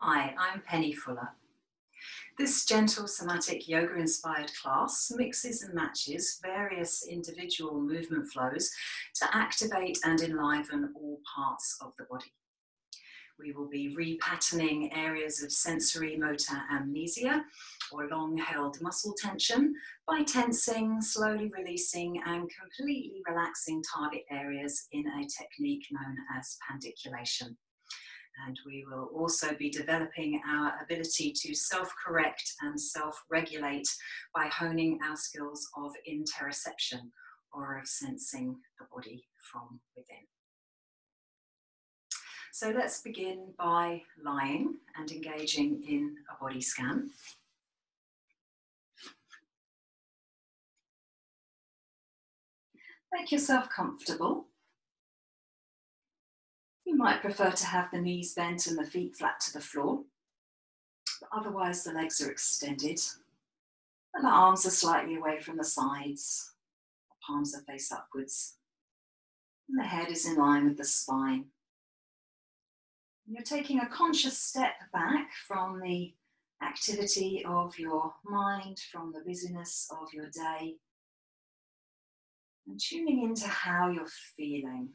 Hi, I'm Penny Fuller. This Gentle Somatic Yoga Inspired Class mixes and matches various individual movement flows to activate and enliven all parts of the body. We will be repatterning areas of sensory motor amnesia or long-held muscle tension by tensing, slowly releasing and completely relaxing target areas in a technique known as pandiculation. And we will also be developing our ability to self-correct and self-regulate by honing our skills of interoception, or of sensing the body from within. So let's begin by lying and engaging in a body scan. Make yourself comfortable. You might prefer to have the knees bent and the feet flat to the floor, but otherwise the legs are extended and the arms are slightly away from the sides, the palms are face upwards, and the head is in line with the spine. You're taking a conscious step back from the activity of your mind, from the busyness of your day, and tuning into how you're feeling.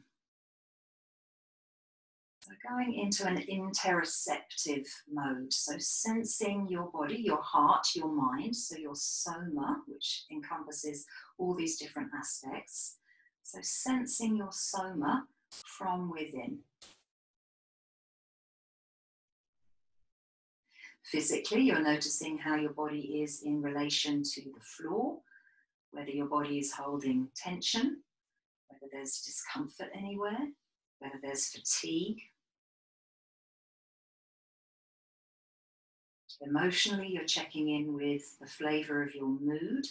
So going into an interoceptive mode, so sensing your body, your heart, your mind, so your soma, which encompasses all these different aspects. So sensing your soma from within. Physically, you're noticing how your body is in relation to the floor, whether your body is holding tension, whether there's discomfort anywhere, whether there's fatigue. Emotionally, you're checking in with the flavour of your mood.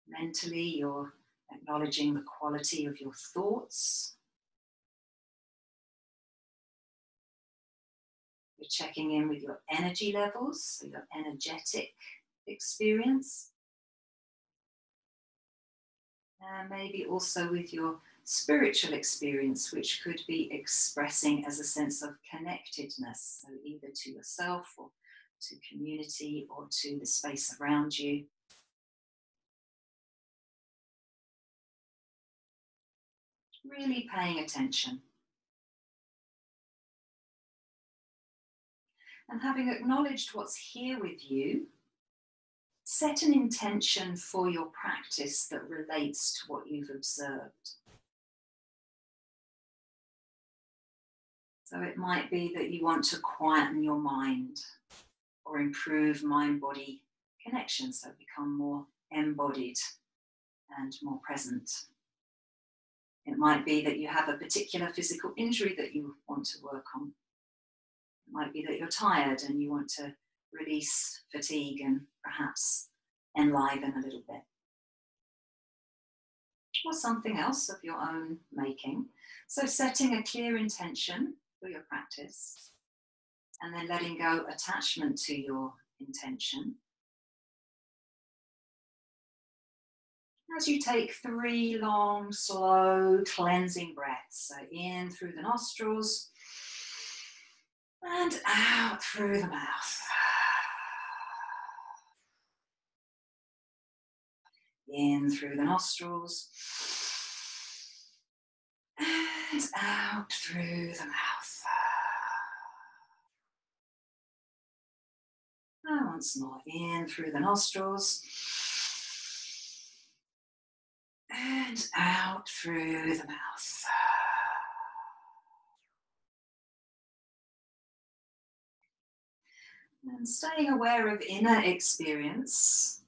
Mentally, you're acknowledging the quality of your thoughts. You're checking in with your energy levels, so your energetic experience. And maybe also with your spiritual experience, which could be expressing as a sense of connectedness, so either to yourself or to community or to the space around you. Really paying attention. And having acknowledged what's here with you, set an intention for your practice that relates to what you've observed. So it might be that you want to quieten your mind or improve mind-body connection, so become more embodied and more present. It might be that you have a particular physical injury that you want to work on. It might be that you're tired and you want to release fatigue and perhaps enliven a little bit. Or something else of your own making. So setting a clear intention for your practice and then letting go attachment to your intention. As you take 3 long, slow, cleansing breaths. So in through the nostrils and out through the mouth. In through the nostrils and out through the mouth. And once more, in through the nostrils and out through the mouth. And staying aware of inner experience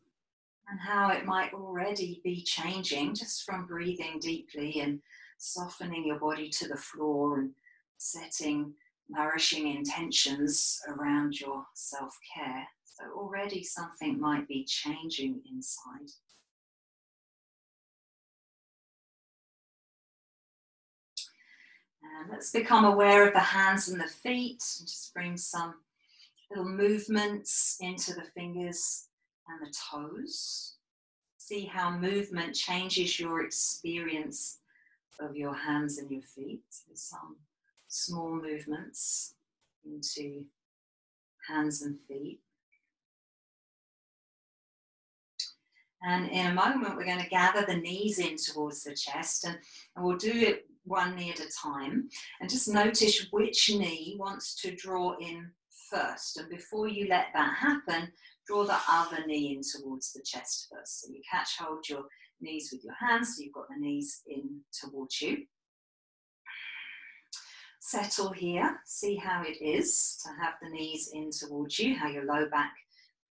and how it might already be changing just from breathing deeply and softening your body to the floor and setting nourishing intentions around your self-care. So already something might be changing inside. And let's become aware of the hands and the feet and just bring some little movements into the fingers and the toes. See how movement changes your experience of your hands and your feet. So some small movements into hands and feet. And in a moment, we're going to gather the knees in towards the chest, and we'll do it one knee at a time. And just notice which knee wants to draw in first. And before you let that happen, draw the other knee in towards the chest first. So you hold your knees with your hands, so you've got the knees in towards you. Settle here. See how it is to have the knees in towards you, how your low back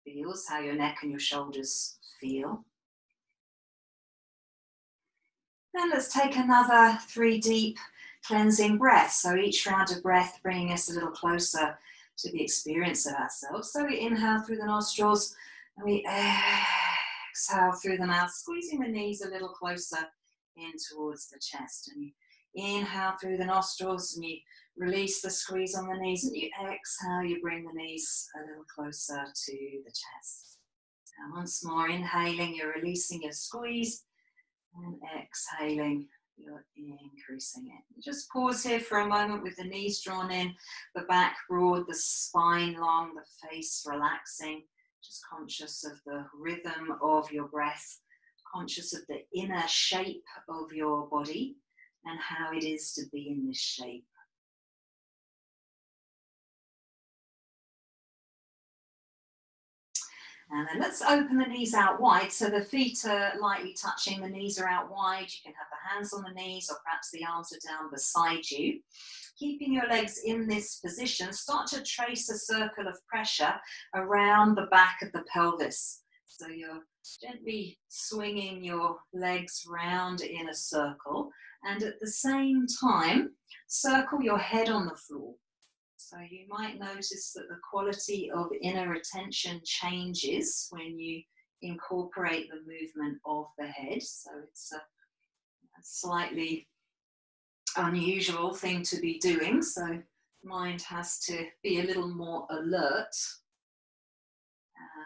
feels, how your neck and your shoulders feel. Then let's take another 3 deep cleansing breaths. So each round of breath bringing us a little closer to the experience of ourselves. So we inhale through the nostrils and we exhale through the mouth, squeezing the knees a little closer in towards the chest. And you inhale through the nostrils and you release the squeeze on the knees, and you exhale, you bring the knees a little closer to the chest. And once more, inhaling, you're releasing your squeeze, and exhaling, you're increasing it. Just pause here for a moment with the knees drawn in, the back broad, the spine long, the face relaxing, just conscious of the rhythm of your breath, conscious of the inner shape of your body and how it is to be in this shape. And then let's open the knees out wide, so the feet are lightly touching, the knees are out wide. You can have the hands on the knees, or perhaps the arms are down beside you. Keeping your legs in this position, start to trace a circle of pressure around the back of the pelvis. So you're gently swinging your legs round in a circle, and at the same time, circle your head on the floor. So you might notice that the quality of inner attention changes when you incorporate the movement of the head. So it's a slightly unusual thing to be doing. So mind has to be a little more alert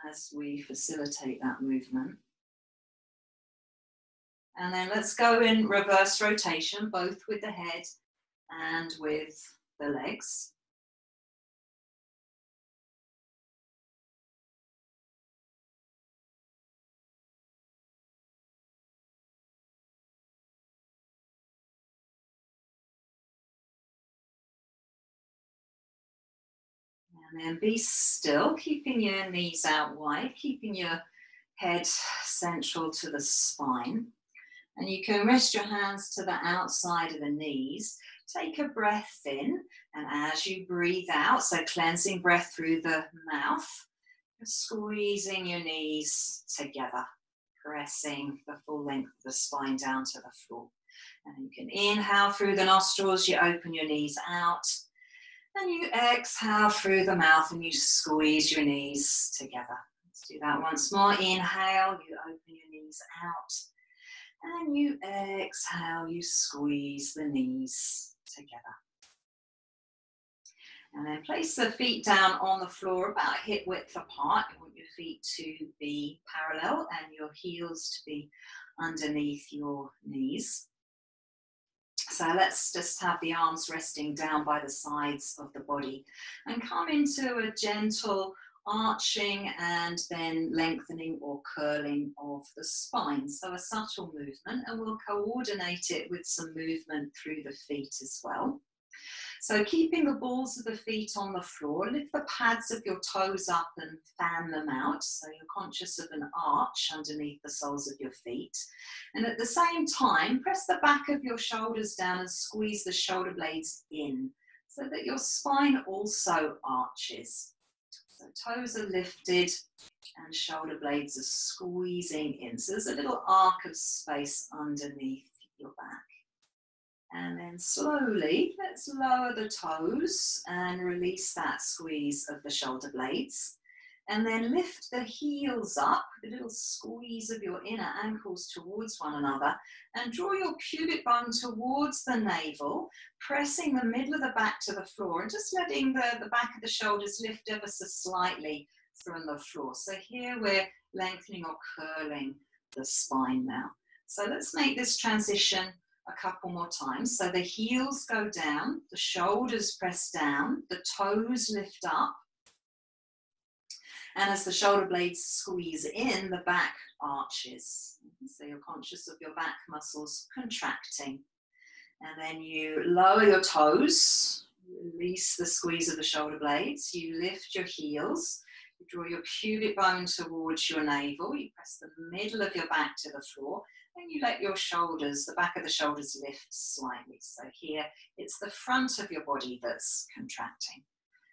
as we facilitate that movement. And then let's go in reverse rotation, both with the head and with the legs. And then be still, keeping your knees out wide, keeping your head central to the spine. And you can rest your hands to the outside of the knees. Take a breath in, and as you breathe out, so cleansing breath through the mouth, squeezing your knees together, pressing the full length of the spine down to the floor. And you can inhale through the nostrils, you open your knees out. And you exhale through the mouth and you squeeze your knees together. Let's do that once more. Inhale, you open your knees out. And you exhale, you squeeze the knees together. And then place the feet down on the floor about hip width apart. You want your feet to be parallel and your heels to be underneath your knees. So let's just have the arms resting down by the sides of the body and come into a gentle arching and then lengthening or curling of the spine. So a subtle movement, and we'll coordinate it with some movement through the feet as well. So keeping the balls of the feet on the floor, lift the pads of your toes up and fan them out. So you're conscious of an arch underneath the soles of your feet. And at the same time, press the back of your shoulders down and squeeze the shoulder blades in so that your spine also arches. So toes are lifted and shoulder blades are squeezing in. So there's a little arc of space underneath your back. And then slowly, let's lower the toes and release that squeeze of the shoulder blades. And then lift the heels up, a little squeeze of your inner ankles towards one another, and draw your pubic bone towards the navel, pressing the middle of the back to the floor and just letting the back of the shoulders lift ever so slightly from the floor. So here we're lengthening or curling the spine now. So let's make this transition a couple more times. So the heels go down, the shoulders press down, the toes lift up. And as the shoulder blades squeeze in, the back arches. So you're conscious of your back muscles contracting. And then you lower your toes, release the squeeze of the shoulder blades. You lift your heels. You draw your pubic bone towards your navel. You press the middle of your back to the floor. And you let your shoulders, the back of the shoulders lift slightly. So here, it's the front of your body that's contracting.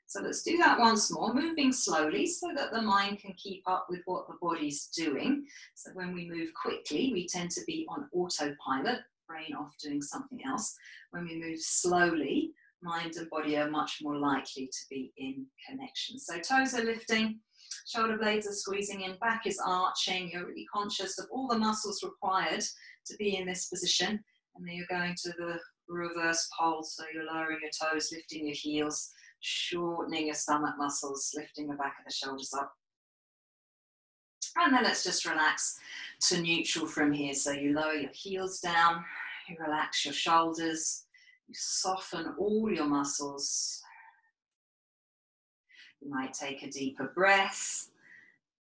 So let's do that once more, moving slowly so that the mind can keep up with what the body's doing. So when we move quickly, we tend to be on autopilot, brain off doing something else. When we move slowly, mind and body are much more likely to be in connection. So toes are lifting, shoulder blades are squeezing in, back is arching. You're really conscious of all the muscles required to be in this position. And then you're going to the reverse pole. So you're lowering your toes, lifting your heels, shortening your stomach muscles, lifting the back of the shoulders up. And then let's just relax to neutral from here. So you lower your heels down, you relax your shoulders, you soften all your muscles. You might take a deeper breath.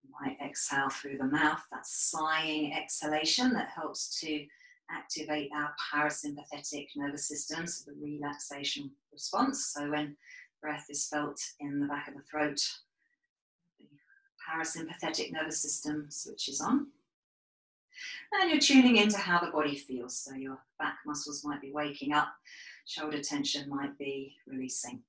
You might exhale through the mouth. That sighing exhalation that helps to activate our parasympathetic nervous system, so the relaxation response. So when breath is felt in the back of the throat, the parasympathetic nervous system switches on. And you're tuning into how the body feels. So your back muscles might be waking up, shoulder tension might be releasing.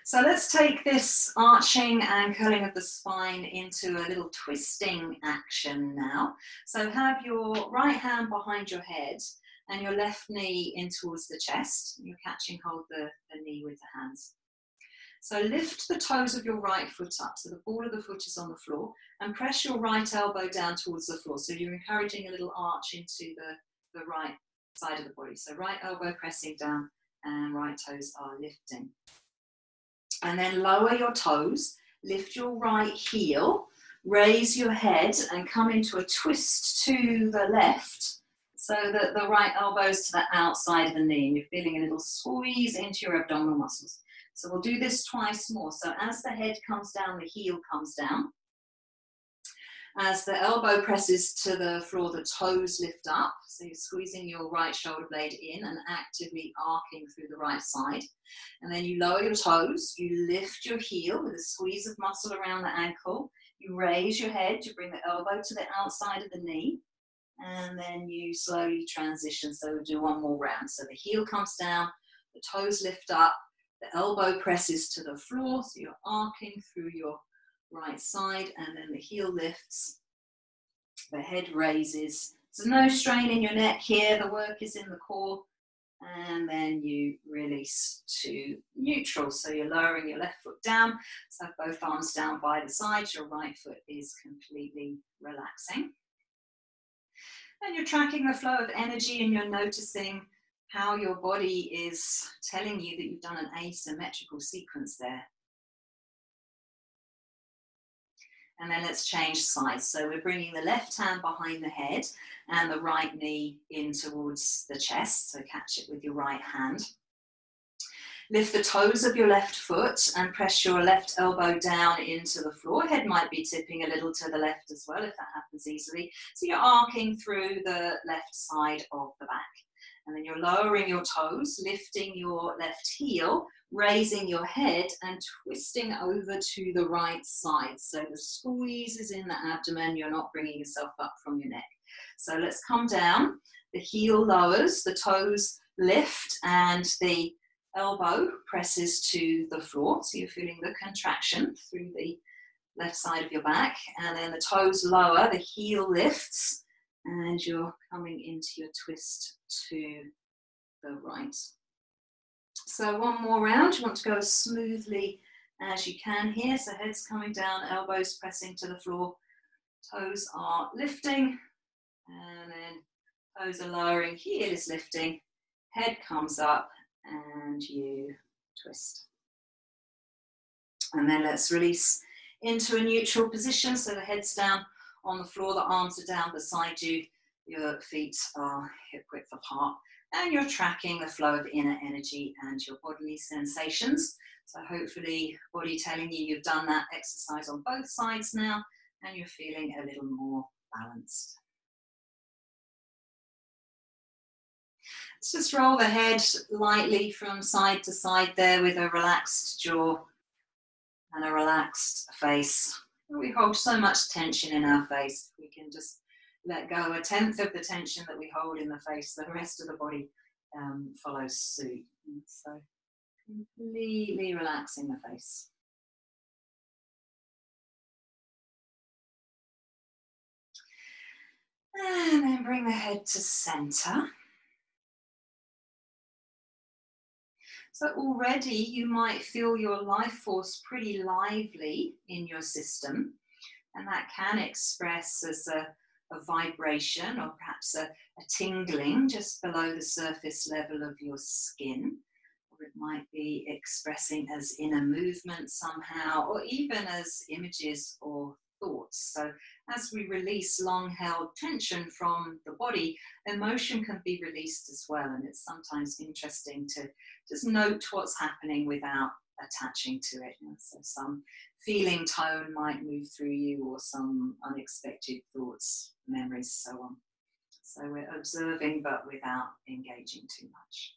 So let's take this arching and curling of the spine into a little twisting action now. So have your right hand behind your head and your left knee in towards the chest. You're catching hold of the knee with the hands. So lift the toes of your right foot up. So the ball of the foot is on the floor, and press your right elbow down towards the floor. So you're encouraging a little arch into the right side of the body. So right elbow pressing down and right toes are lifting. And then lower your toes, lift your right heel, raise your head and come into a twist to the left so that the right elbow's to the outside of the knee. And you're feeling a little squeeze into your abdominal muscles. So we'll do this twice more. So as the head comes down, the heel comes down. As the elbow presses to the floor, the toes lift up. So you're squeezing your right shoulder blade in and actively arcing through the right side. And then you lower your toes, you lift your heel with a squeeze of muscle around the ankle. You raise your head to bring the elbow to the outside of the knee. And then you slowly transition. So we'll do one more round. So the heel comes down, the toes lift up, the elbow presses to the floor. So you're arcing through your right side, and then the heel lifts, the head raises. So no strain in your neck here, the work is in the core, and then you release to neutral. So you're lowering your left foot down, so both arms down by the sides, your right foot is completely relaxing. And you're tracking the flow of energy and you're noticing how your body is telling you that you've done an asymmetrical sequence there. And then let's change sides. So we're bringing the left hand behind the head and the right knee in towards the chest. So catch it with your right hand. Lift the toes of your left foot and press your left elbow down into the floor. Head might be tipping a little to the left as well if that happens easily. So you're arcing through the left side of the back. And then you're lowering your toes, lifting your left heel, raising your head and twisting over to the right side. So the squeeze is in the abdomen, you're not bringing yourself up from your neck. So let's come down, the heel lowers, the toes lift and the elbow presses to the floor. So you're feeling the contraction through the left side of your back, and then the toes lower, the heel lifts and you're coming into your twist to the right. So one more round. You want to go as smoothly as you can here. So head's coming down, elbows pressing to the floor, toes are lifting, and then toes are lowering, heel is lifting, head comes up, and you twist. And then let's release into a neutral position. So the head's down on the floor, the arms are down beside you, Your feet are hip width apart, and you're tracking the flow of inner energy and your bodily sensations. So hopefully, body telling you you've done that exercise on both sides now, and you're feeling a little more balanced. Let's just roll the head lightly from side to side there with a relaxed jaw and a relaxed face. We hold so much tension in our face. We can just let go 1/10 of the tension that we hold in the face. The rest of the body follows suit. And so completely relaxing the face. And then bring the head to center. So already you might feel your life force pretty lively in your system, and that can express as a vibration or perhaps a tingling just below the surface level of your skin. Or it might be expressing as inner movement somehow, or even as images or thoughts. So as we release long-held tension from the body, emotion can be released as well. And it's sometimes interesting to just note what's happening without attaching to it. So some feeling tone might move through you, or some unexpected thoughts, memories, so on. So we're observing but without engaging too much.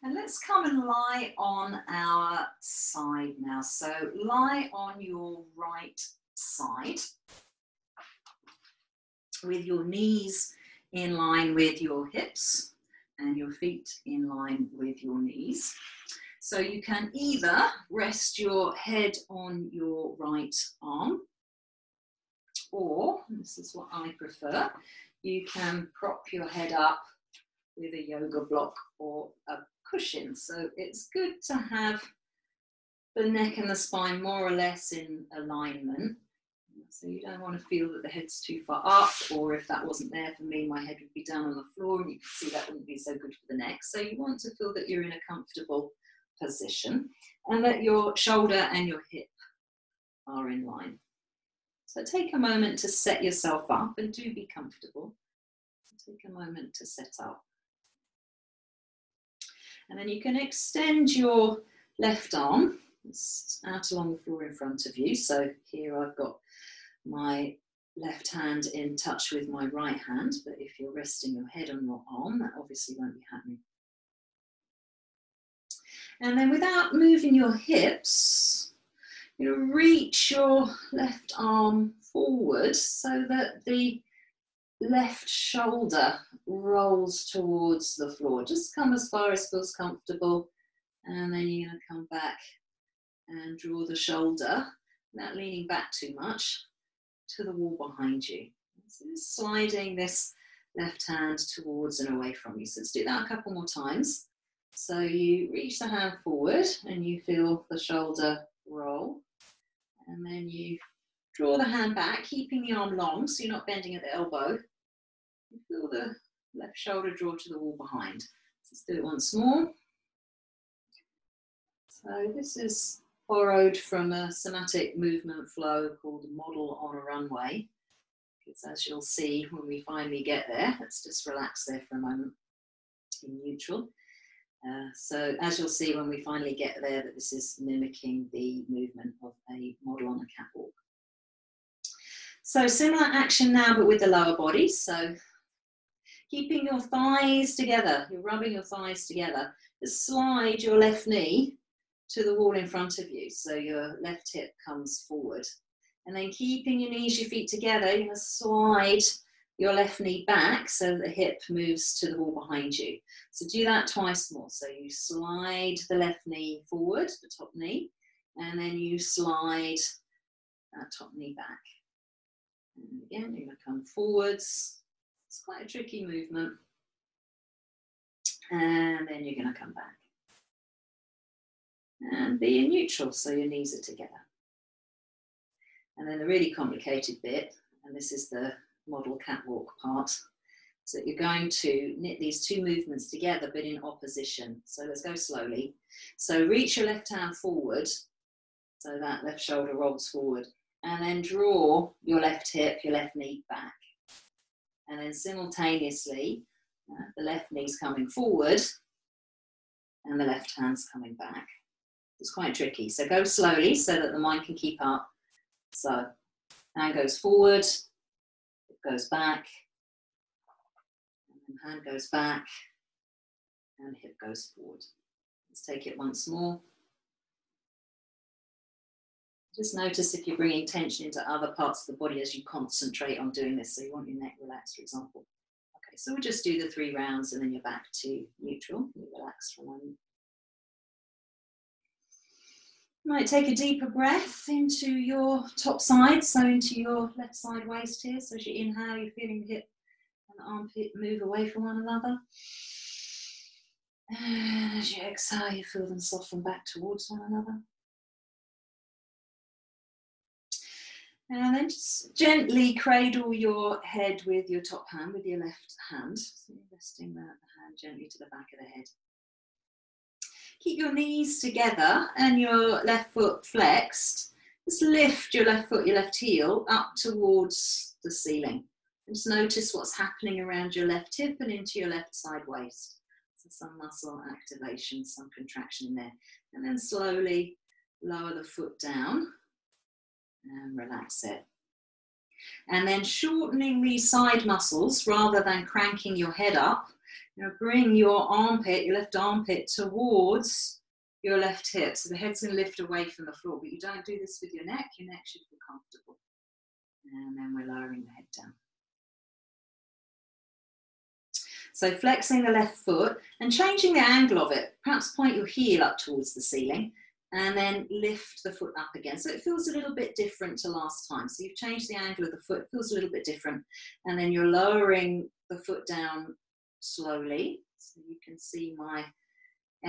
And let's come and lie on our side now. So lie on your right side with your knees in line with your hips and your feet in line with your knees. So you can either rest your head on your right arm, or, and this is what I prefer, you can prop your head up with a yoga block or a cushion. So it's good to have the neck and the spine more or less in alignment. So you don't want to feel that the head's too far up, or if that wasn't there for me, my head would be down on the floor, and you can see that wouldn't be so good for the neck. So you want to feel that you're in a comfortable position and that your shoulder and your hip are in line. So take a moment to set yourself up, and do be comfortable. Take a moment to set up. And then you can extend your left arm out along the floor in front of you. So here I've got my left hand in touch with my right hand, but if you're resting your head on your arm, that obviously won't be happening. And then without moving your hips, you reach your left arm forward so that the left shoulder rolls towards the floor. Just come as far as feels comfortable, and then you're going to come back and draw the shoulder, not leaning back too much, to the wall behind you. So just sliding this left hand towards and away from you. So let's do that a couple more times. So you reach the hand forward and you feel the shoulder roll, and then you draw the hand back, keeping the arm long so you're not bending at the elbow. You feel the left shoulder draw to the wall behind. Let's do it once more. So this is borrowed from a somatic movement flow called Model on a Runway. Because as you'll see when we finally get there, let's just relax there for a moment in neutral. So as you'll see when we finally get there, that this is mimicking the movement of a model on a catwalk. So similar action now, but with the lower body. So keeping your thighs together, you're rubbing your thighs together. Just slide your left knee to the wall in front of you. So your left hip comes forward. And then keeping your knees, your feet together, you're going to slide your left knee back so the hip moves to the wall behind you. So do that twice more. So you slide the left knee forward, the top knee, and then you slide that top knee back. And again, you're going to come forwards. It's quite a tricky movement. And then you're going to come back. And be in neutral, so your knees are together. And then the really complicated bit, and this is the model catwalk part, so you're going to knit these two movements together but in opposition. So let's go slowly. So reach your left hand forward, so that left shoulder rolls forward, And then draw your left hip, your left knee back. And then simultaneously, the left knee's coming forward and the left hand's coming back. It's quite tricky. So go slowly so that the mind can keep up. So hand goes forward, it goes back, and hand goes back, and hip goes forward. Let's take it once more. Just notice if you're bringing tension into other parts of the body as you concentrate on doing this. So you want your neck relaxed, for example. Okay, so we'll just do the 3 rounds and then you're back to neutral. You relax for a moment. You might take a deeper breath into your top side, so into your left side waist here. So as you inhale, you're feeling the hip and the armpit move away from one another. And as you exhale, you feel them soften back towards one another. And then just gently cradle your head with your top hand, with your left hand. So you're resting the hand gently to the back of the head. Keep your knees together and your left foot flexed. Just lift your left foot, your left heel up towards the ceiling. And just notice what's happening around your left hip and into your left side waist. So some muscle activation, some contraction in there. And then slowly lower the foot down. And relax it. And then shortening these side muscles rather than cranking your head up, bring your armpit, your left armpit towards your left hip. So the head's going to lift away from the floor, but you don't do this with your neck should feel comfortable. And then we're lowering the head down. So flexing the left foot and changing the angle of it. Perhaps point your heel up towards the ceiling. And then lift the foot up again. So it feels a little bit different to last time. So you've changed the angle of the foot, it feels a little bit different. And then you're lowering the foot down slowly. So you can see my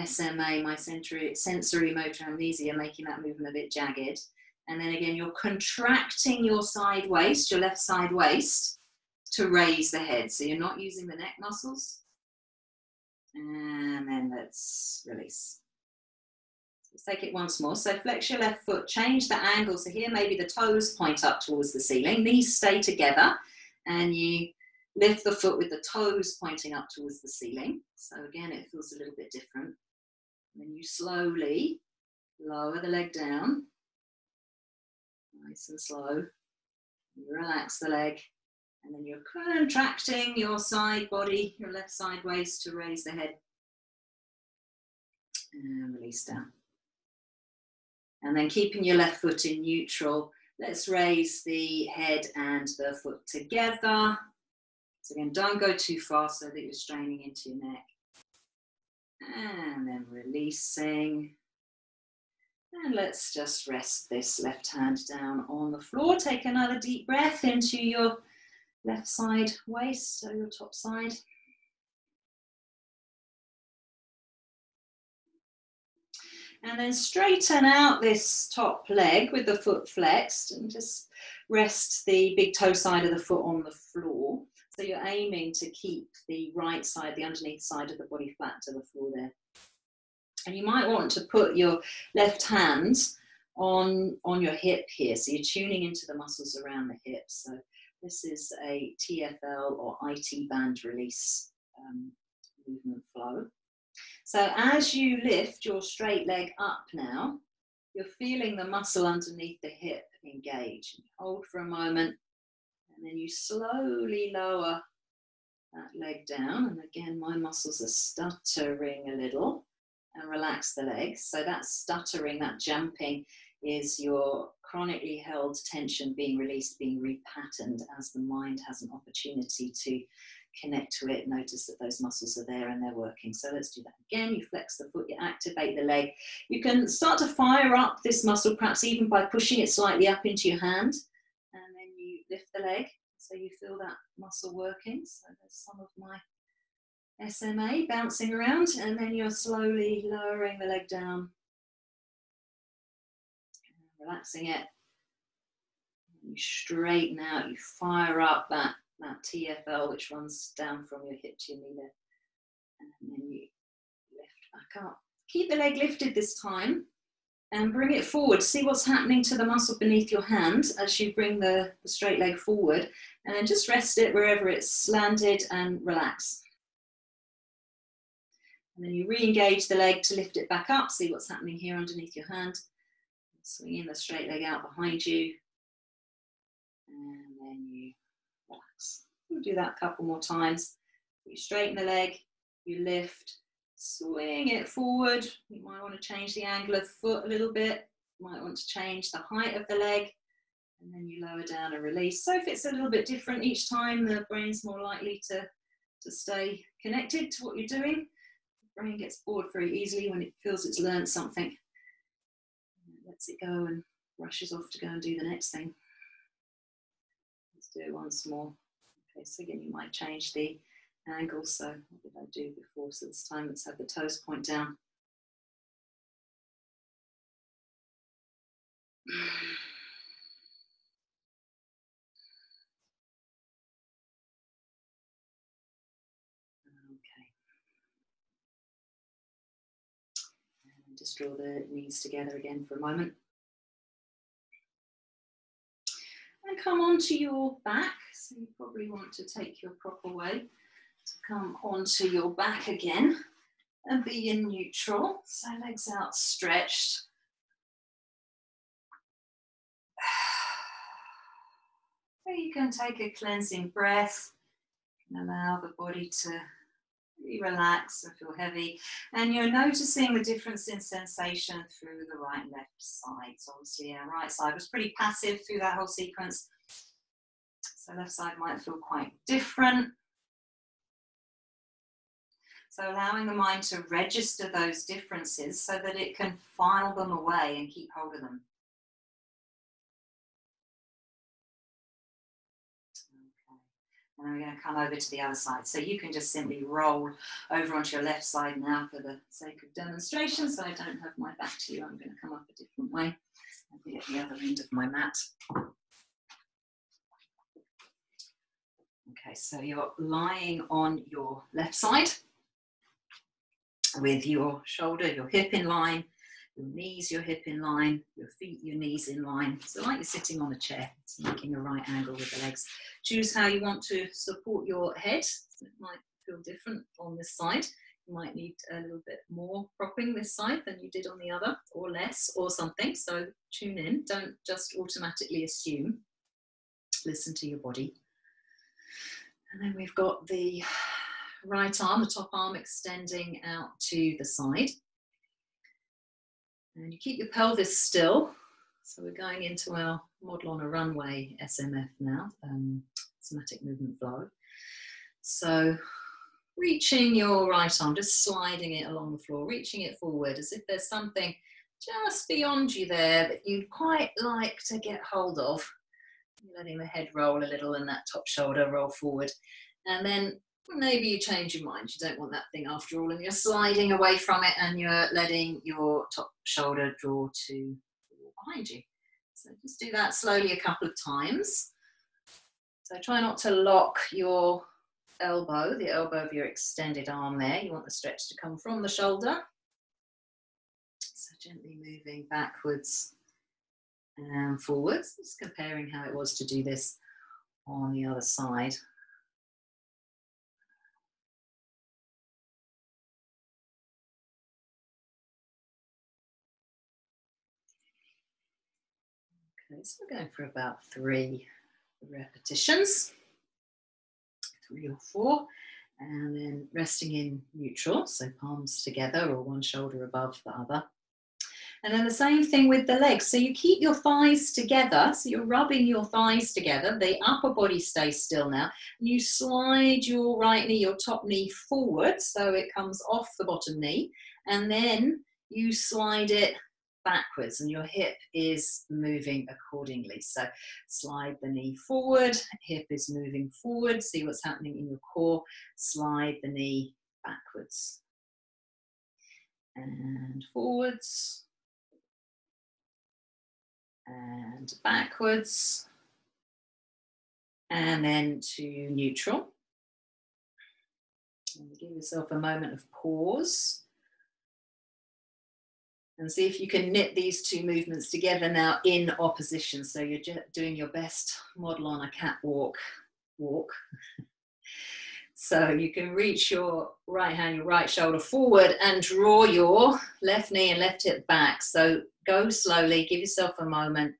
SMA, my sensory motor amnesia, making that movement a bit jagged. And then again, you're contracting your side waist, your left side waist, to raise the head. So you're not using the neck muscles. And then let's release. Let's take it once more. So flex your left foot, change the angle. So here maybe the toes point up towards the ceiling, knees stay together, and you lift the foot with the toes pointing up towards the ceiling. So again, it feels a little bit different. And then you slowly lower the leg down, nice and slow. You relax the leg, and then you're contracting your side body, your left side waist to raise the head. And release down. And then keeping your left foot in neutral, let's raise the head and the foot together. So again, don't go too far so that you're straining into your neck. And then releasing. And let's just rest this left hand down on the floor. Take another deep breath into your left side waist, so your top side. And then straighten out this top leg with the foot flexed and just rest the big toe side of the foot on the floor. So you're aiming to keep the right side, the underneath side of the body flat to the floor there. And you might want to put your left hand on your hip here. So you're tuning into the muscles around the hip. So this is a TFL or IT band release movement flow. So as you lift your straight leg up now, you're feeling the muscle underneath the hip engage. Hold for a moment, and then you slowly lower that leg down. And again, my muscles are stuttering a little, and relax the legs. So that stuttering, that jumping is your chronically held tension being released, being repatterned as the mind has an opportunity to connect to it, notice that those muscles are there and they're working. So let's do that again. You flex the foot, you activate the leg. You can start to fire up this muscle, perhaps even by pushing it slightly up into your hand, and then you lift the leg so you feel that muscle working. So there's some of my SMA bouncing around, and then you're slowly lowering the leg down, relaxing it. You straighten out, you fire up that TFL which runs down from your hip to your knee there, and then you lift back up. Keep the leg lifted this time, And bring it forward. See what's happening to the muscle beneath your hand as you bring the straight leg forward. And then just rest it wherever it's landed and relax. And then you re-engage the leg to lift it back up. See what's happening here underneath your hand. Swinging the straight leg out behind you. And then you relax. We'll do that a couple more times. You straighten the leg, you lift, swing it forward. You might want to change the angle of the foot a little bit. You might want to change the height of the leg. And then you lower down and release. So if it's a little bit different each time, the brain's more likely to stay connected to what you're doing. The brain gets bored very easily when it feels it's learned something. It lets it go and rushes off to go and do the next thing. Let's do it once more. Okay, so again, you might change the angle. So what did I do before? So this time let's have the toes point down. Okay. And just draw the knees together again for a moment. And come onto your back. So you probably want to take your proper way to come onto your back again and be in neutral. So legs outstretched. So you can take a cleansing breath and allow the body to really relax and feel heavy. And you're noticing the difference in sensation through the right and left sides. Obviously, our right side was pretty passive through that whole sequence. So left side might feel quite different. So allowing the mind to register those differences so that it can file them away and keep hold of them. And we're going to come over to the other side. So you can just simply roll over onto your left side now for the sake of demonstration. So I don't have my back to you. I'm going to come up a different way and be at the other end of my mat. Okay, so you're lying on your left side with your shoulder, your hip in line, your knees, your hip in line, your feet, your knees in line. So like you're sitting on a chair, it's making a right angle with the legs. Choose how you want to support your head. It might feel different on this side. You might need a little bit more propping this side than you did on the other, or less, or something. So tune in, don't just automatically assume. Listen to your body. And then we've got the right arm, the top arm extending out to the side. And you keep your pelvis still. So we're going into our model on a runway SMF now, somatic movement flow. So reaching your right arm, just sliding it along the floor, reaching it forward as if there's something just beyond you there that you'd quite like to get hold of. Letting the head roll a little and that top shoulder roll forward. And then maybe you change your mind. You don't want that thing after all, and you're sliding away from it and you're letting your top shoulder draw to behind you. So just do that slowly a couple of times. So try not to lock your elbow, the elbow of your extended arm there. You want the stretch to come from the shoulder. So gently moving backwards and forwards, just comparing how it was to do this on the other side. Okay, so we're going for about 3 repetitions, 3 or 4, and then resting in neutral, so palms together or one shoulder above the other. And then the same thing with the legs. So you keep your thighs together. So you're rubbing your thighs together. The upper body stays still now. You slide your right knee, your top knee forward. So it comes off the bottom knee. And then you slide it backwards and your hip is moving accordingly. So slide the knee forward, hip is moving forward. See what's happening in your core. Slide the knee backwards and forwards. And backwards, and then to neutral. And give yourself a moment of pause. And see if you can knit these two movements together now in opposition. So you're doing your best model on a catwalk walk. So you can reach your right hand, your right shoulder forward and draw your left knee and left hip back. So go slowly, give yourself a moment,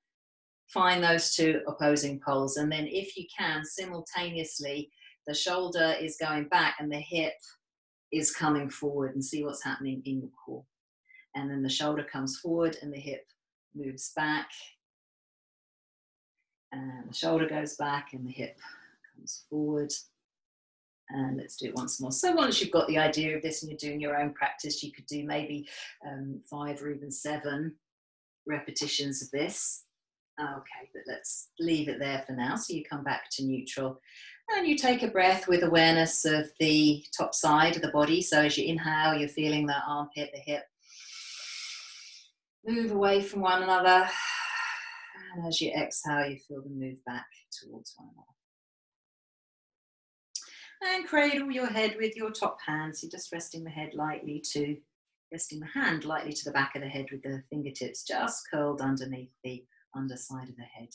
find those two opposing poles. And then if you can, simultaneously, the shoulder is going back and the hip is coming forward, and see what's happening in your core. And then the shoulder comes forward and the hip moves back. And the shoulder goes back and the hip comes forward. And let's do it once more. So once you've got the idea of this and you're doing your own practice, you could do maybe 5 or even 7 repetitions of this. Okay, but let's leave it there for now. So you come back to neutral and you take a breath with awareness of the top side of the body. So as you inhale, you're feeling the armpit, the hip move away from one another. And as you exhale, you feel them move back towards one another. And cradle your head with your top hand. So you're just resting the hand lightly to the back of the head with the fingertips just curled underneath the underside of the head.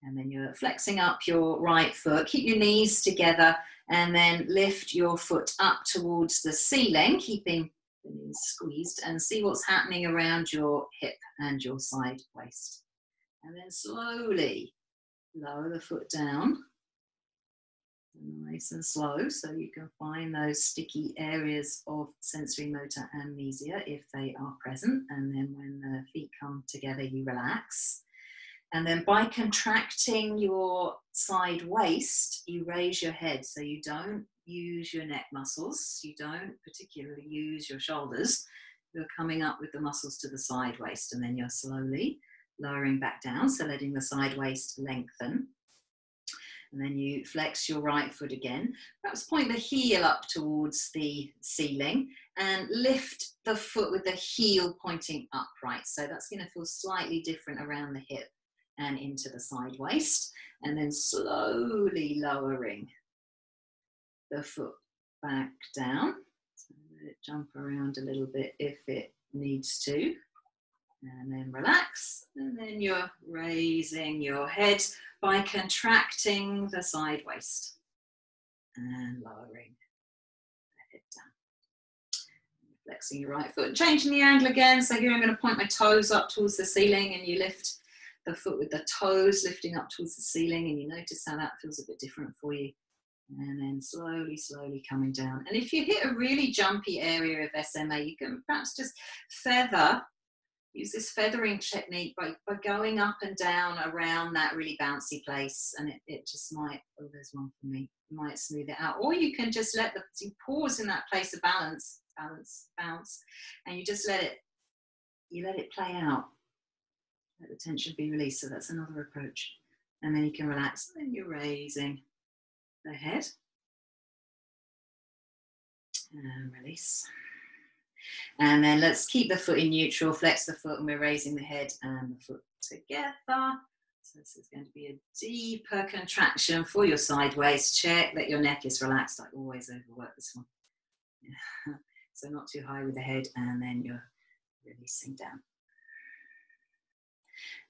And then you're flexing up your right foot. Keep your knees together and then lift your foot up towards the ceiling, keeping the knees squeezed, and see what's happening around your hip and your side waist. And then slowly lower the foot down. Nice and slow, so you can find those sticky areas of sensory motor amnesia if they are present. And then when the feet come together, you relax. And then by contracting your side waist, you raise your head. So you don't use your neck muscles. You don't particularly use your shoulders. You're coming up with the muscles to the side waist. And then you're slowly lowering back down, so letting the side waist lengthen. And then you flex your right foot again. Perhaps point the heel up towards the ceiling and lift the foot with the heel pointing upright. So that's going to feel slightly different around the hip and into the side waist. And then slowly lowering the foot back down. So let it jump around a little bit if it needs to. And then relax, and then you're raising your head by contracting the side waist and lowering the head down. Flexing your right foot, changing the angle again. So here I'm going to point my toes up towards the ceiling, and you lift the foot with the toes lifting up towards the ceiling, and you notice how that feels a bit different for you. And then slowly, slowly coming down. And if you hit a really jumpy area of SMA, you can perhaps just use this feathering technique by going up and down around that really bouncy place, and it just might, oh, there's one for me, might smooth it out. Or you can just you pause in that place of bounce, and you just let it play out. Let the tension be released. So that's another approach. And then you can relax, and then you're raising the head. And release. And then let's keep the foot in neutral, flex the foot, and we're raising the head and the foot together. So this is going to be a deeper contraction for your side waist. Check that your neck is relaxed. I always overwork this one. Yeah. So not too high with the head, and then you're releasing down.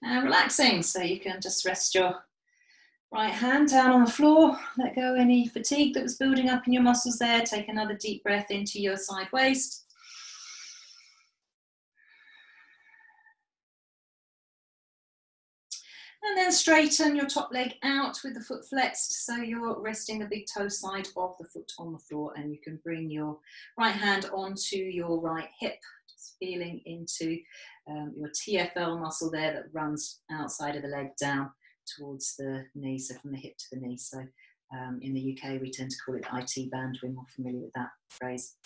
And relaxing, so you can just rest your right hand down on the floor, let go any fatigue that was building up in your muscles there. Take another deep breath into your side waist. And then straighten your top leg out with the foot flexed, so you're resting the big toe side of the foot on the floor, and you can bring your right hand onto your right hip, just feeling into your TFL muscle there that runs outside of the leg down towards the knee, so from the hip to the knee. So in the UK we tend to call it the IT band. We're more familiar with that phrase.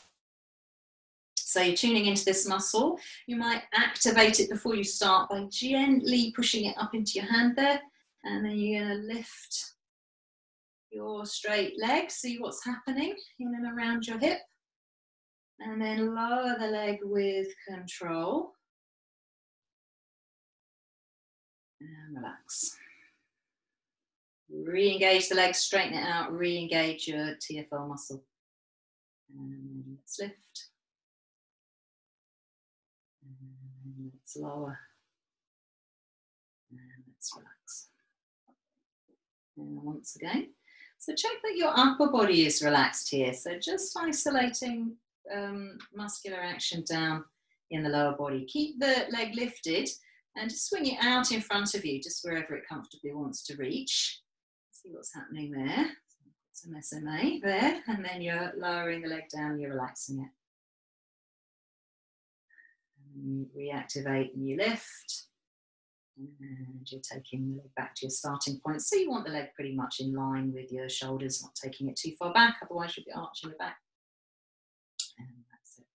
So you're tuning into this muscle. You might activate it before you start by gently pushing it up into your hand there, and then you're going to lift your straight leg, see what's happening in and around your hip, and then lower the leg with control and relax. Re-engage the leg, straighten it out, re-engage your TFL muscle. And let's lift. And And let's lower. And let's relax. And once again. So check that your upper body is relaxed here. So just isolating muscular action down in the lower body. Keep the leg lifted and just swing it out in front of you, just wherever it comfortably wants to reach. See what's happening there. Some SMA there, and then you're lowering the leg down, you're relaxing it. And you reactivate and you lift. And you're taking the leg back to your starting point. So you want the leg pretty much in line with your shoulders, not taking it too far back, otherwise you'll be arching the back. And that's it.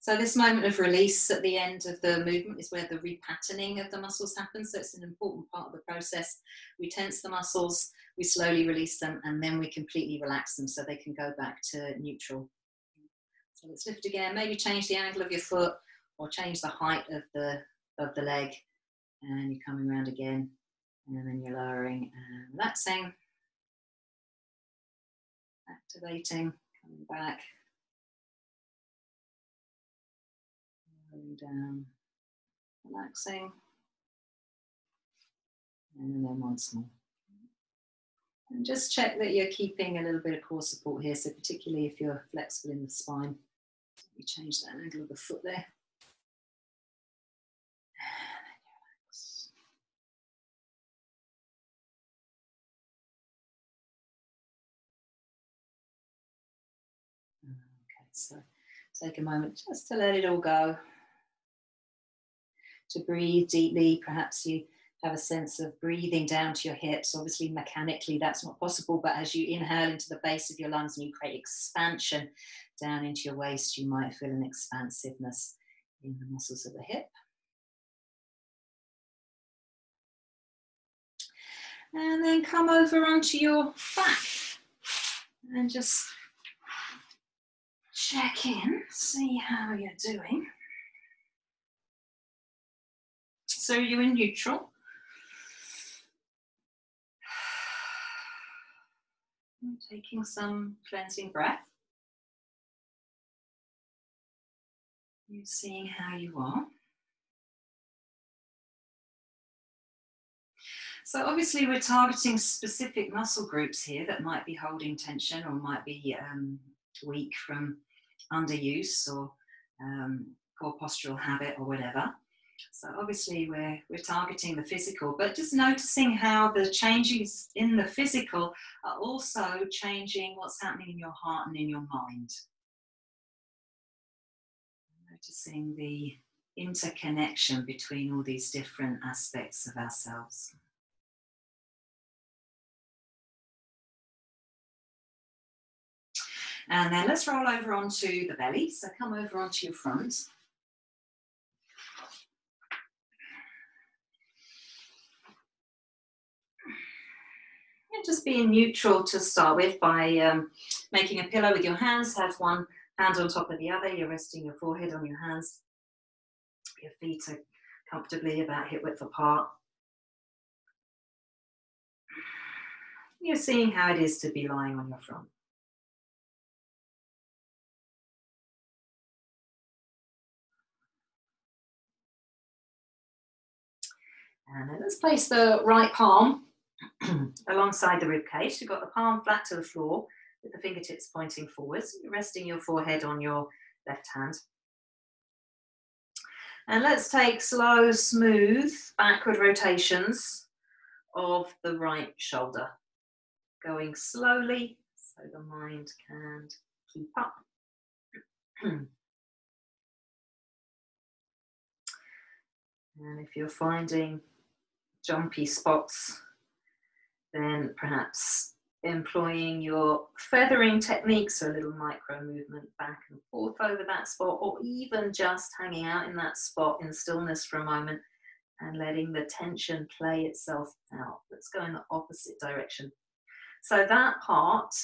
So this moment of release at the end of the movement is where the repatterning of the muscles happens. So it's an important part of the process. We tense the muscles, we slowly release them, and then we completely relax them so they can go back to neutral. So let's lift again. Maybe change the angle of your foot or change the height of the leg. And you're coming around again, and then you're lowering and relaxing, activating, coming back, lowering down, relaxing, and then once more. And just check that you're keeping a little bit of core support here, so particularly if you're flexible in the spine. You change that angle of the foot there. So take a moment just to let it all go, to breathe deeply. Perhaps you have a sense of breathing down to your hips. Obviously, mechanically, that's not possible, but as you inhale into the base of your lungs and you create expansion down into your waist, you might feel an expansiveness in the muscles of the hip. And then come over onto your back and just check in, see how you're doing. So you're in neutral. Taking some cleansing breath. You're seeing how you are. So obviously we're targeting specific muscle groups here that might be holding tension or might be weak from underuse or poor postural habit or whatever. So obviously we're targeting the physical, but just noticing how the changes in the physical are also changing what's happening in your heart and in your mind. Noticing the interconnection between all these different aspects of ourselves. And then let's roll over onto the belly. So come over onto your front. And just being neutral to start with by making a pillow with your hands. Have one hand on top of the other. You're resting your forehead on your hands. Your feet are comfortably about hip width apart. You're seeing how it is to be lying on your front. And then let's place the right palm alongside the rib cage. You've got the palm flat to the floor with the fingertips pointing forwards. You're resting your forehead on your left hand. And let's take slow, smooth backward rotations of the right shoulder. Going slowly so the mind can keep up. And if you're finding jumpy spots, then perhaps employing your feathering techniques, so a little micro movement back and forth over that spot, or even just hanging out in that spot in stillness for a moment and letting the tension play itself out. Let's go in the opposite direction. So that part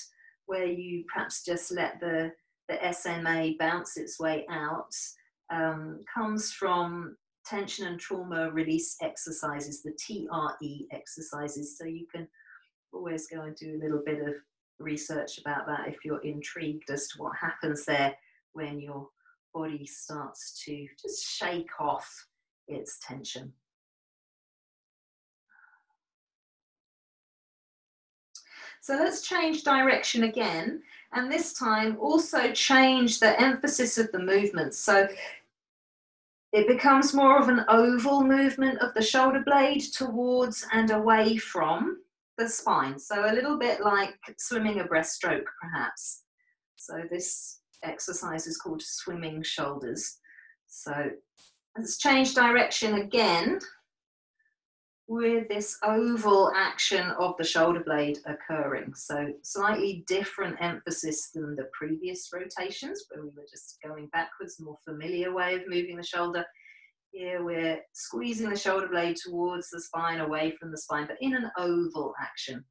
where you perhaps just let the SMA bounce its way out comes from tension and trauma release exercises, the TRE exercises. So you can always go and do a little bit of research about that if you're intrigued as to what happens there when your body starts to just shake off its tension. So let's change direction again, and this time also change the emphasis of the movement. So it becomes more of an oval movement of the shoulder blade towards and away from the spine. So a little bit like swimming a breaststroke, perhaps. So this exercise is called swimming shoulders. So let's change direction again with this oval action of the shoulder blade occurring. So slightly different emphasis than the previous rotations where we were just going backwards, more familiar way of moving the shoulder. Here we're squeezing the shoulder blade towards the spine, away from the spine, but in an oval action.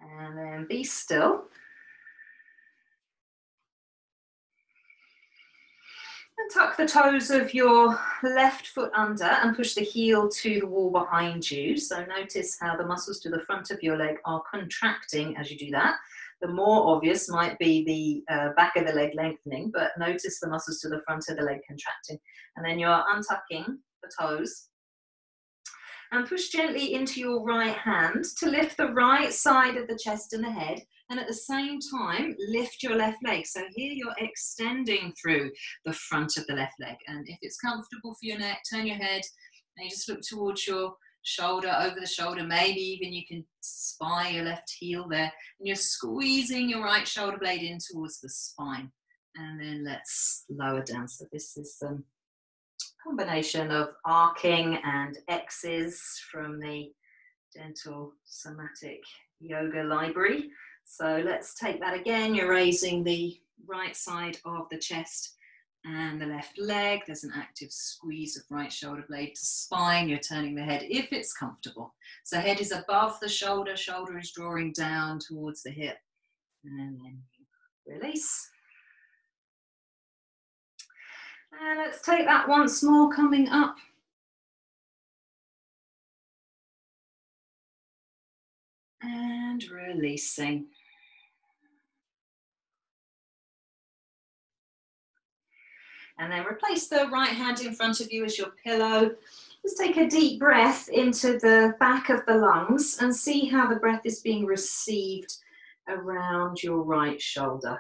And then be still. And tuck the toes of your left foot under and push the heel to the wall behind you. So notice how the muscles to the front of your leg are contracting as you do that. The more obvious might be the back of the leg lengthening, but notice the muscles to the front of the leg contracting. And then you're untucking the toes. And push gently into your right hand to lift the right side of the chest and the head. And at the same time, lift your left leg. So here you're extending through the front of the left leg. And if it's comfortable for your neck, turn your head and you just look towards your shoulder, over the shoulder. Maybe even you can spy your left heel there. And you're squeezing your right shoulder blade in towards the spine. And then let's lower down. So this is combination of arcing and X's from the Gentle Somatic Yoga library. So let's take that again. You're raising the right side of the chest and the left leg. There's an active squeeze of right shoulder blade to spine. You're turning the head if it's comfortable. So head is above the shoulder, shoulder is drawing down towards the hip. And then you release. And let's take that once more, coming up. And releasing. And then replace the right hand in front of you as your pillow. Just take a deep breath into the back of the lungs and see how the breath is being received around your right shoulder.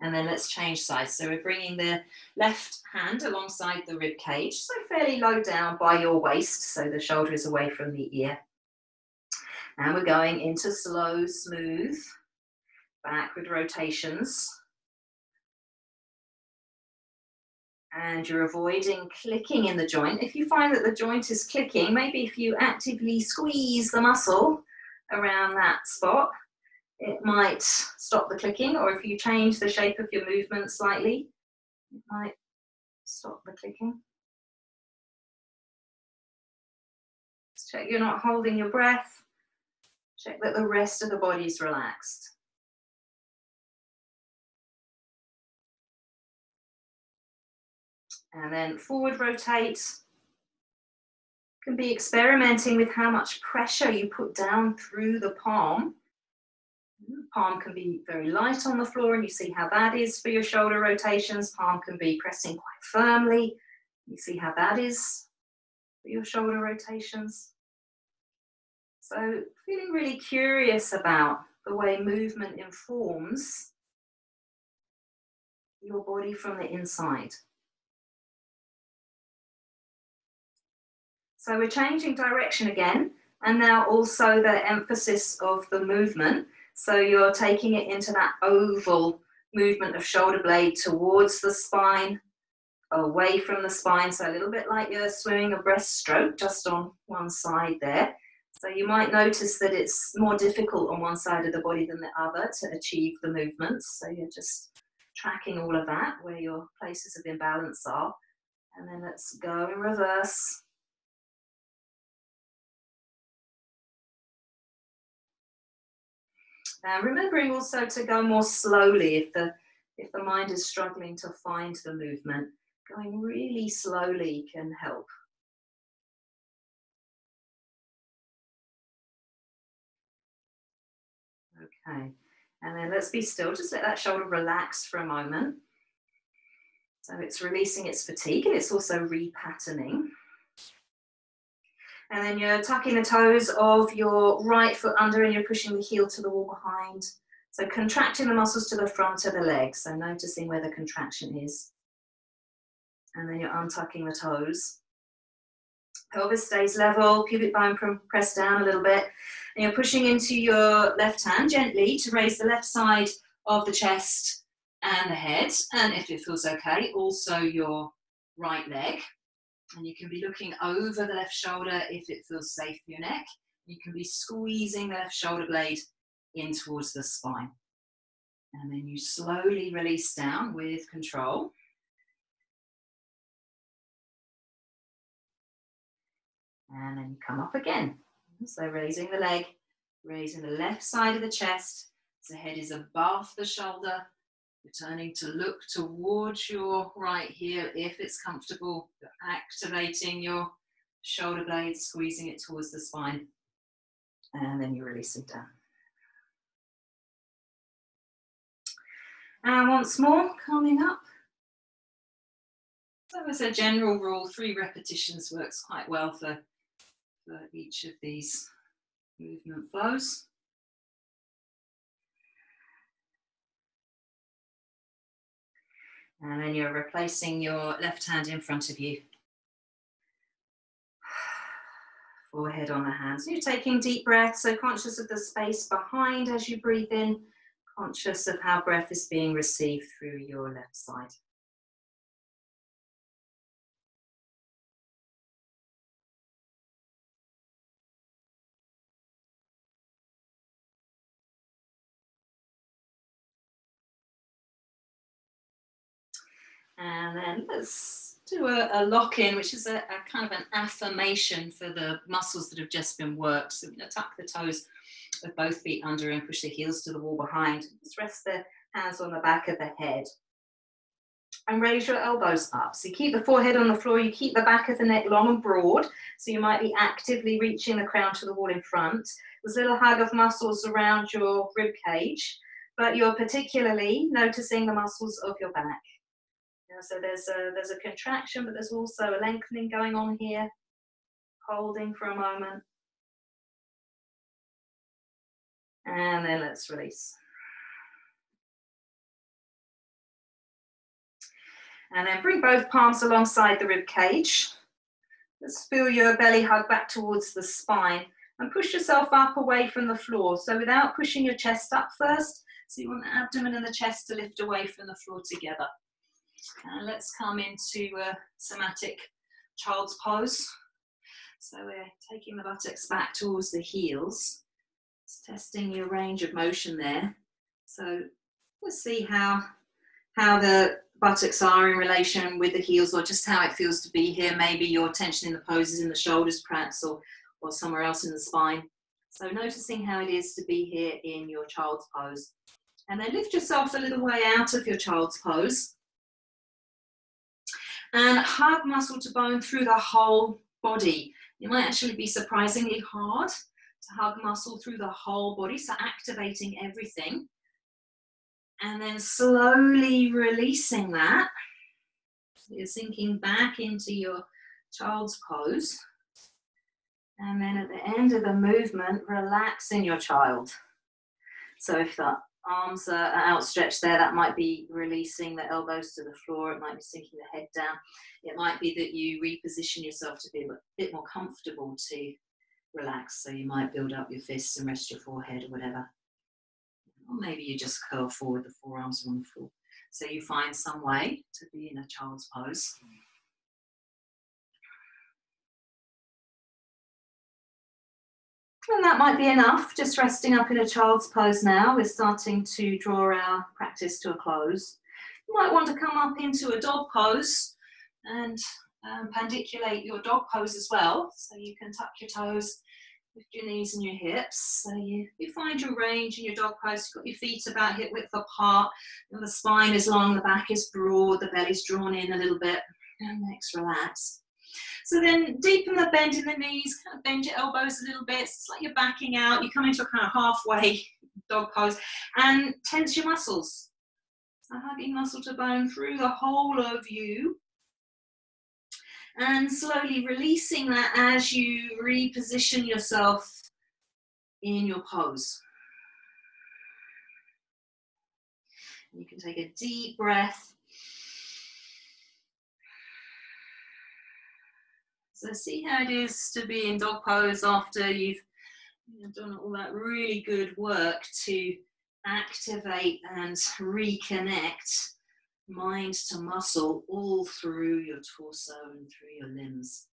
And then let's change sides. So we're bringing the left hand alongside the rib cage, so fairly low down by your waist, so the shoulder is away from the ear. And we're going into slow, smooth, backward rotations. And you're avoiding clicking in the joint. If you find that the joint is clicking, maybe if you actively squeeze the muscle around that spot, it might stop the clicking, or if you change the shape of your movement slightly, it might stop the clicking. Just check you're not holding your breath. Check that the rest of the body is relaxed. And then forward rotate. Can be experimenting with how much pressure you put down through the palm. Palm can be very light on the floor, and you see how that is for your shoulder rotations. Palm can be pressing quite firmly. You see how that is for your shoulder rotations. So feeling really curious about the way movement informs your body from the inside. So we're changing direction again, and now also the emphasis of the movement. So you're taking it into that oval movement of shoulder blade towards the spine, away from the spine. So a little bit like you're swimming a breaststroke, just on one side there. So you might notice that it's more difficult on one side of the body than the other to achieve the movements. So you're just tracking all of that, where your places of imbalance are. And then let's go in reverse. Now, remembering also to go more slowly if the mind is struggling to find the movement. Going really slowly can help. Okay, and then let's be still. Just let that shoulder relax for a moment. So it's releasing its fatigue and it's also repatterning. And then you're tucking the toes of your right foot under and you're pushing the heel to the wall behind. So contracting the muscles to the front of the leg. So noticing where the contraction is. And then you're untucking the toes. Pelvis stays level, pubic bone pressed down a little bit. And you're pushing into your left hand gently to raise the left side of the chest and the head. And if it feels okay, also your right leg. And you can be looking over the left shoulder if it feels safe for your neck. You can be squeezing the left shoulder blade in towards the spine. And then you slowly release down with control. And then you come up again. So raising the leg, raising the left side of the chest. So the head is above the shoulder. You're turning to look towards your right here if it's comfortable. You're activating your shoulder blades, squeezing it towards the spine. And then you release it down. And once more, coming up. So as a general rule, 3 repetitions works quite well for each of these movement flows. And then you're replacing your left hand in front of you. Forehead on the hands. You're taking deep breaths, so conscious of the space behind as you breathe in, conscious of how breath is being received through your left side. And then let's do a lock-in, which is a kind of an affirmation for the muscles that have just been worked. So we're going to tuck the toes of both feet under and push the heels to the wall behind. Just rest the hands on the back of the head. And raise your elbows up. So you keep the forehead on the floor, you keep the back of the neck long and broad. So you might be actively reaching the crown to the wall in front. There's a little hug of muscles around your rib cage, but you're particularly noticing the muscles of your back. So there's a contraction, but there's also a lengthening going on here. Holding for a moment. And then let's release. And then bring both palms alongside the rib cage. Let's feel your belly hug back towards the spine. And push yourself up away from the floor. So without pushing your chest up first. So you want the abdomen and the chest to lift away from the floor together. And let's come into a somatic child's pose. So we're taking the buttocks back towards the heels. It's testing your range of motion there. So let's see how the buttocks are in relation with the heels, or just how it feels to be here. Maybe your tension in the pose is in the shoulders perhaps, or somewhere else in the spine. So noticing how it is to be here in your child's pose. And then lift yourself a little way out of your child's pose. And hug muscle to bone through the whole body. It might actually be surprisingly hard to hug muscle through the whole body, so activating everything. And then slowly releasing that. So you're sinking back into your child's pose. And then at the end of the movement, relaxing your child. So if the arms are outstretched there, that might be releasing the elbows to the floor. It might be sinking the head down. It might be that you reposition yourself to be a bit more comfortable to relax. So you might build up your fists and rest your forehead or whatever. Or maybe you just curl forward, the forearms are on the floor. So you find some way to be in a child's pose. And that might be enough, just resting up in a child's pose now. We're starting to draw our practice to a close. You might want to come up into a dog pose and pandiculate your dog pose as well. So you can tuck your toes, lift your knees and your hips. So you find your range in your dog pose. You've got your feet about hip width apart. And the spine is long, the back is broad, the belly's drawn in a little bit. And next, relax. So then deepen the bend in the knees, kind of bend your elbows a little bit. It's like you're backing out. You come into a kind of halfway dog pose, and tense your muscles. So hugging muscle to bone through the whole of you. And slowly releasing that as you reposition yourself in your pose. You can take a deep breath. So see how it is to be in dog pose after you've done all that really good work to activate and reconnect mind to muscle all through your torso and through your limbs.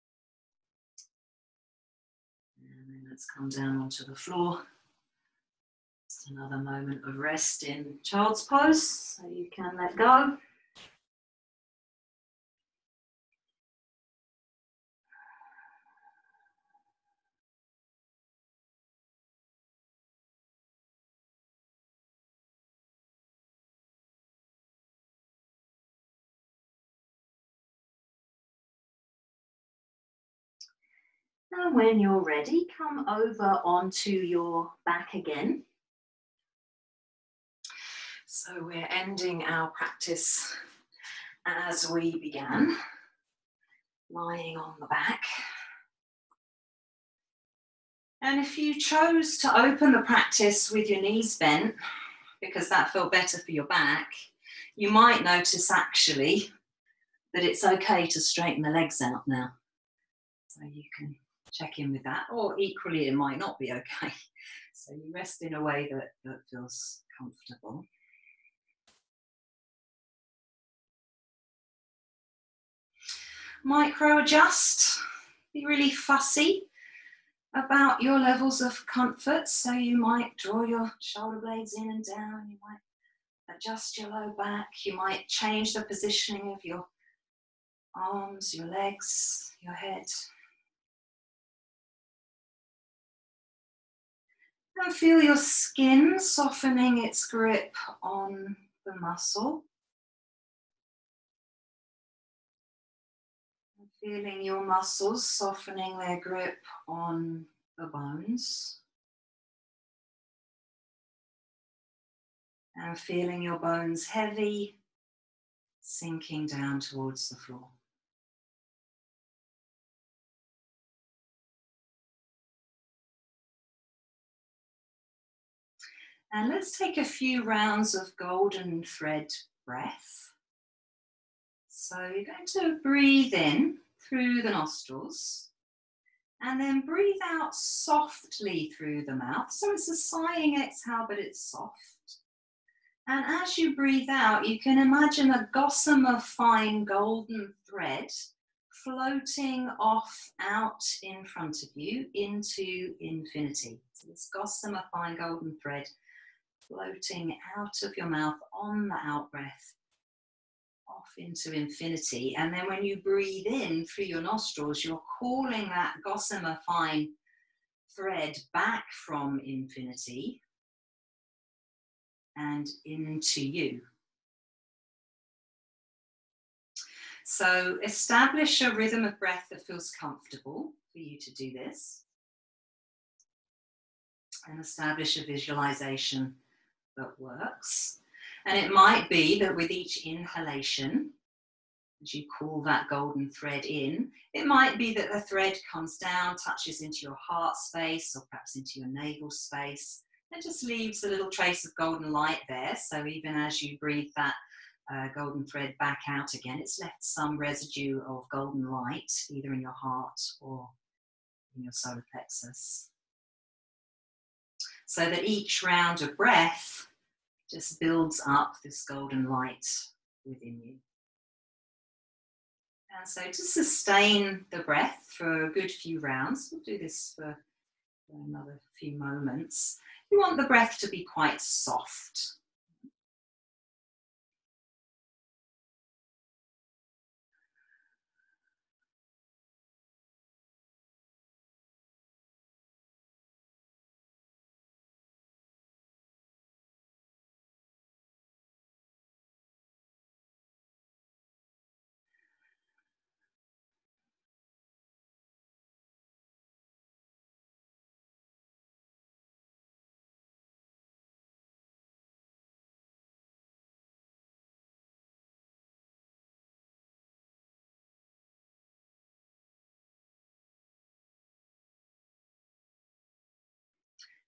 And then let's come down onto the floor. Just another moment of rest in child's pose, so you can let go. And when you're ready, come over onto your back again. So we're ending our practice as we began, lying on the back. And if you chose to open the practice with your knees bent, because that felt better for your back, you might notice actually that it's okay to straighten the legs out now. So you can check in with that, or equally it might not be okay. So you rest in a way that feels comfortable. Micro adjust, be really fussy about your levels of comfort. So you might draw your shoulder blades in and down, you might adjust your low back, you might change the positioning of your arms, your legs, your head. And feel your skin softening its grip on the muscle. And feeling your muscles softening their grip on the bones. And feeling your bones heavy, sinking down towards the floor. And let's take a few rounds of golden thread breath. So you're going to breathe in through the nostrils and then breathe out softly through the mouth. So it's a sighing exhale, but it's soft. And as you breathe out, you can imagine a gossamer fine golden thread floating off out in front of you into infinity. So this gossamer fine golden thread floating out of your mouth on the out breath, off into infinity. And then when you breathe in through your nostrils, you're calling that gossamer fine thread back from infinity and into you. So establish a rhythm of breath that feels comfortable for you to do this. And establish a visualization that works. And it might be that with each inhalation, as you call that golden thread in, it might be that the thread comes down, touches into your heart space or perhaps into your navel space, and just leaves a little trace of golden light there. So even as you breathe that golden thread back out again, it's left some residue of golden light, either in your heart or in your solar plexus. So that each round of breath just builds up this golden light within you. And so to sustain the breath for a good few rounds, we'll do this for another few moments, you want the breath to be quite soft.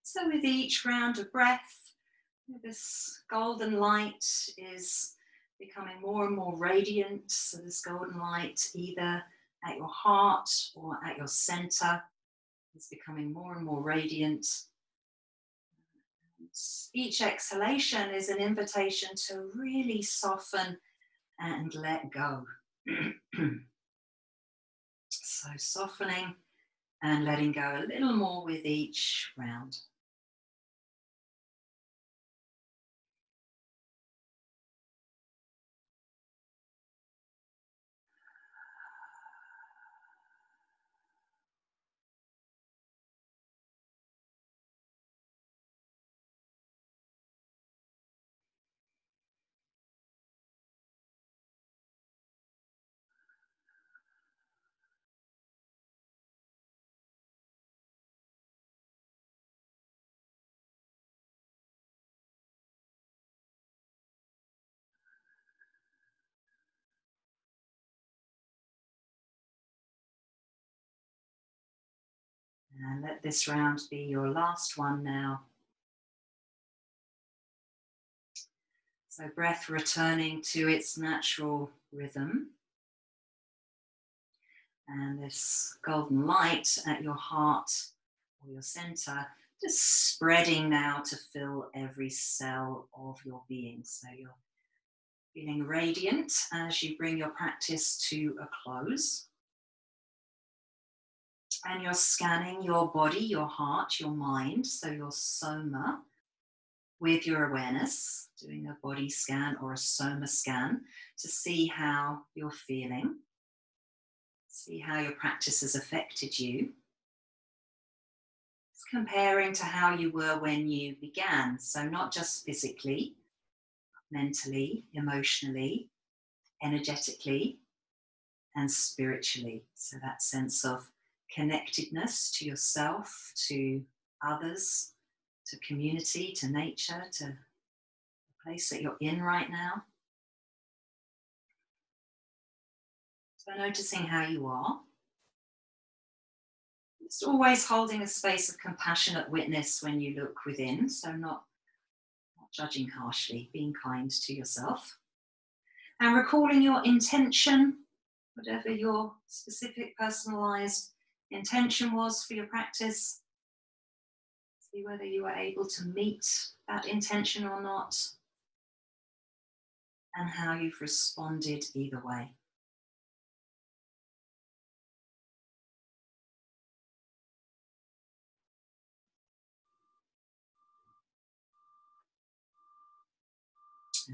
So with each round of breath, this golden light is becoming more and more radiant. So this golden light, either at your heart or at your center, is becoming more and more radiant. And each exhalation is an invitation to really soften and let go. So softening and letting go a little more with each round. And let this round be your last one now. So breath returning to its natural rhythm. And this golden light at your heart or your center, just spreading now to fill every cell of your being. So you're feeling radiant as you bring your practice to a close. And you're scanning your body, your heart, your mind, so your soma, with your awareness, doing a body scan or a soma scan to see how you're feeling, see how your practice has affected you. It's comparing to how you were when you began, so not just physically, mentally, emotionally, energetically, and spiritually. So that sense of connectedness to yourself, to others, to community, to nature, to the place that you're in right now. So noticing how you are. Just always holding a space of compassionate witness when you look within, so not judging harshly, being kind to yourself. And recalling your intention, whatever your specific personalized intention was for your practice. See whether you were able to meet that intention or not, and how you've responded either way.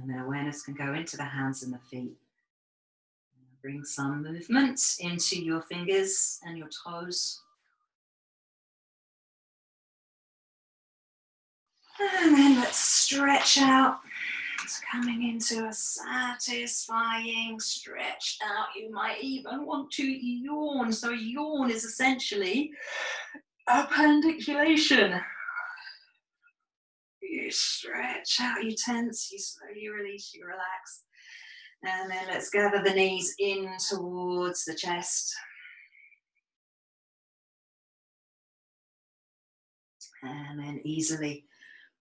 And then awareness can go into the hands and the feet. Bring some movement into your fingers and your toes. And then let's stretch out. It's coming into a satisfying stretch out. You might even want to yawn. So a yawn is essentially appendiculation. You stretch out, you tense, you slowly release, you relax. And then let's gather the knees in towards the chest. And then easily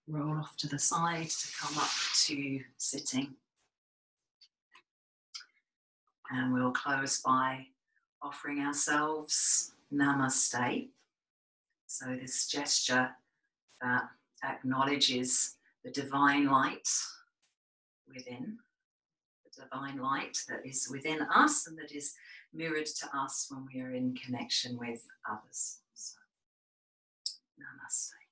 roll off to the side to come up to sitting. And we'll close by offering ourselves namaste. So this gesture that acknowledges the divine light within, the divine light that is within us and that is mirrored to us when we are in connection with others. So, namaste.